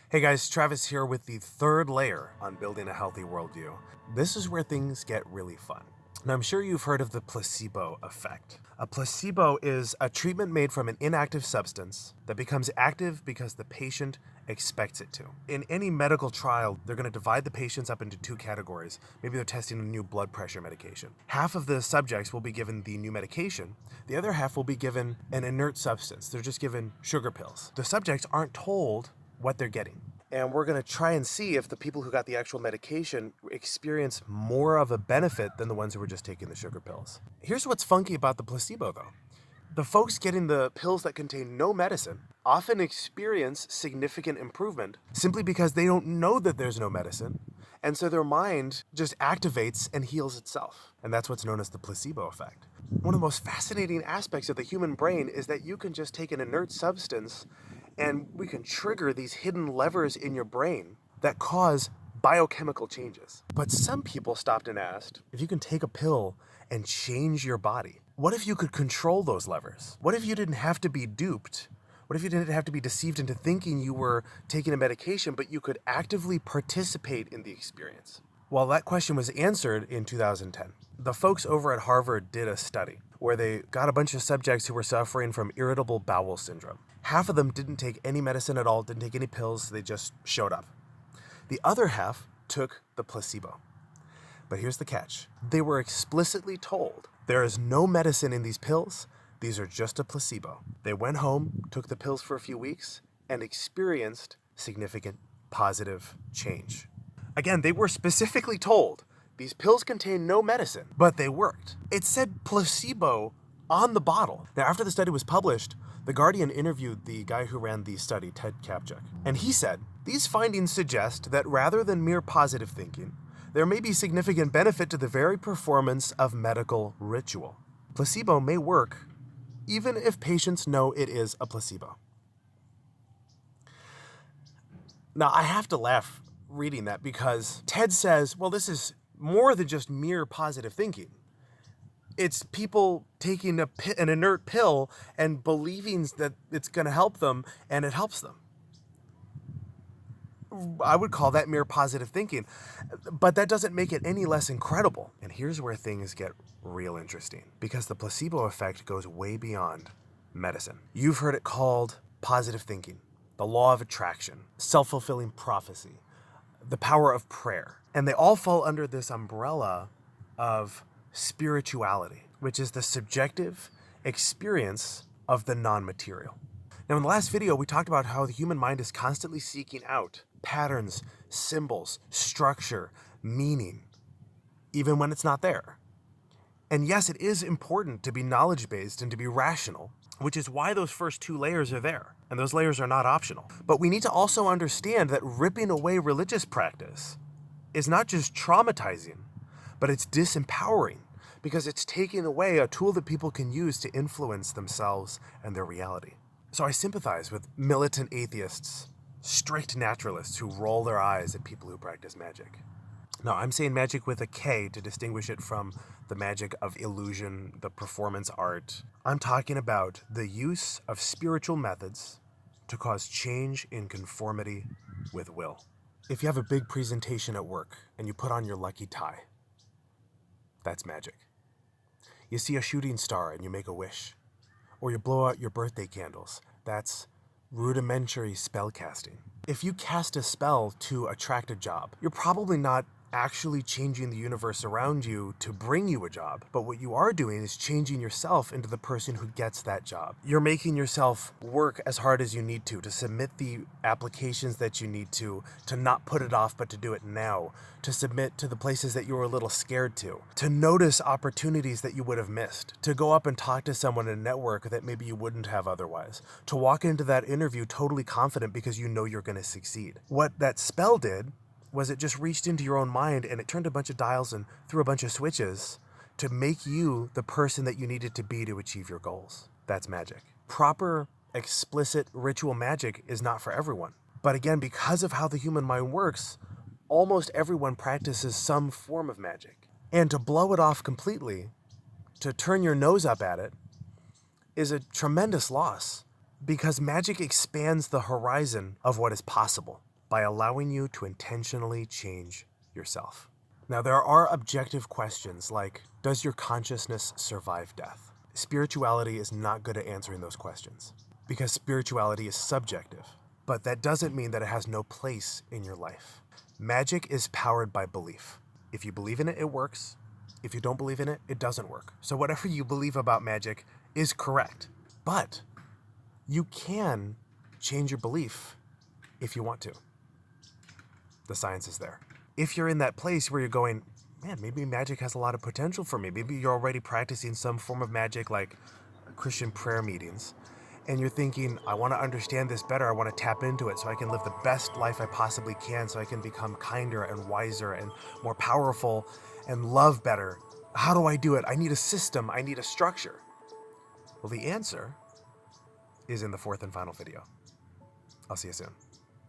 Hey guys, Travis here with the third layer on building a healthy worldview. This is where things get really fun. Now, I'm sure you've heard of the placebo effect. A placebo is a treatment made from an inactive substance that becomes active because the patient expects it to. In any medical trial, they're going to divide the patients up into two categories. Maybe they're testing a new blood pressure medication. Half of the subjects will be given the new medication. The other half will be given an inert substance. They're just given sugar pills. The subjects aren't told what they're getting. And we're going to try and see if the people who got the actual medication experience more of a benefit than the ones who were just taking the sugar pills. Here's what's funky about the placebo, though. The folks getting the pills that contain no medicine often experience significant improvement simply because they don't know that there's no medicine, and so their mind just activates and heals itself. And that's what's known as the placebo effect. One of the most fascinating aspects of the human brain is that you can just take an inert substance and we can trigger these hidden levers in your brain that cause biochemical changes. But some people stopped and asked, if you can take a pill and change your body, what if you could control those levers? What if you didn't have to be duped? What if you didn't have to be deceived into thinking you were taking a medication, but you could actively participate in the experience? Well, that question was answered in 2010. The folks over at Harvard did a study where they got a bunch of subjects who were suffering from irritable bowel syndrome. Half of them didn't take any medicine at all, didn't take any pills, they just showed up. The other half took the placebo. But here's the catch. They were explicitly told there is no medicine in these pills, these are just a placebo. They went home, took the pills for a few weeks, and experienced significant positive change. Again, they were specifically told these pills contain no medicine, but they worked. It said placebo on the bottle. Now, after the study was published, The Guardian interviewed the guy who ran the study, Kaptchuk, and he said, "These findings suggest that rather than mere positive thinking, there may be significant benefit to the very performance of medical ritual. Placebo may work even if patients know it is a placebo." Now, I have to laugh reading that because Ted says, well, this is more than just mere positive thinking. It's people taking an inert pill and believing that it's going to help them, and it helps them. I would call that mere positive thinking, but that doesn't make it any less incredible. And here's where things get real interesting, because the placebo effect goes way beyond medicine. You've heard it called positive thinking, the law of attraction, self-fulfilling prophecy, the power of prayer. And they all fall under this umbrella of spirituality, which is the subjective experience of the non-material. Now, in the last video, we talked about how the human mind is constantly seeking out patterns, symbols, structure, meaning, even when it's not there. And yes, it is important to be knowledge-based and to be rational, which is why those first two layers are there. And those layers are not optional. But we need to also understand that ripping away religious practice is not just traumatizing, but it's disempowering, because it's taking away a tool that people can use to influence themselves and their reality. So I sympathize with militant atheists, strict naturalists who roll their eyes at people who practice magic. Now, I'm saying magic with a K to distinguish it from the magic of illusion, the performance art. I'm talking about the use of spiritual methods to cause change in conformity with will. If you have a big presentation at work and you put on your lucky tie, that's magic. You see a shooting star and you make a wish. Or you blow out your birthday candles. That's rudimentary spellcasting. If you cast a spell to attract a job, you're probably not actually changing the universe around you to bring you a job, but what you are doing is changing yourself into the person who gets that job. You're making yourself work as hard as you need to submit the applications that you need to not put it off but to do it now, to submit to the places that you were a little scared to notice opportunities that you would have missed, to go up and talk to someone in a network that maybe you wouldn't have otherwise, to walk into that interview totally confident because you know you're going to succeed. What that spell did was it just reached into your own mind and it turned a bunch of dials and threw a bunch of switches to make you the person that you needed to be to achieve your goals. That's magic. Proper, explicit ritual magic is not for everyone. But again, because of how the human mind works, almost everyone practices some form of magic. And to blow it off completely, to turn your nose up at it, is a tremendous loss, because magic expands the horizon of what is possible. by allowing you to intentionally change yourself. Now, there are objective questions like, does your consciousness survive death? Spirituality is not good at answering those questions because spirituality is subjective, but that doesn't mean that it has no place in your life. Magic is powered by belief. If you believe in it, it works. If you don't believe in it, it doesn't work. So whatever you believe about magic is correct, but you can change your belief if you want to. The science is there. If you're in that place where you're going, man, maybe magic has a lot of potential for me. Maybe you're already practicing some form of magic like Christian prayer meetings. And you're thinking, I want to understand this better. I want to tap into it so I can live the best life I possibly can, so I can become kinder and wiser and more powerful and love better. How do I do it? I need a system. I need a structure. Well, the answer is in the fourth and final video. I'll see you soon.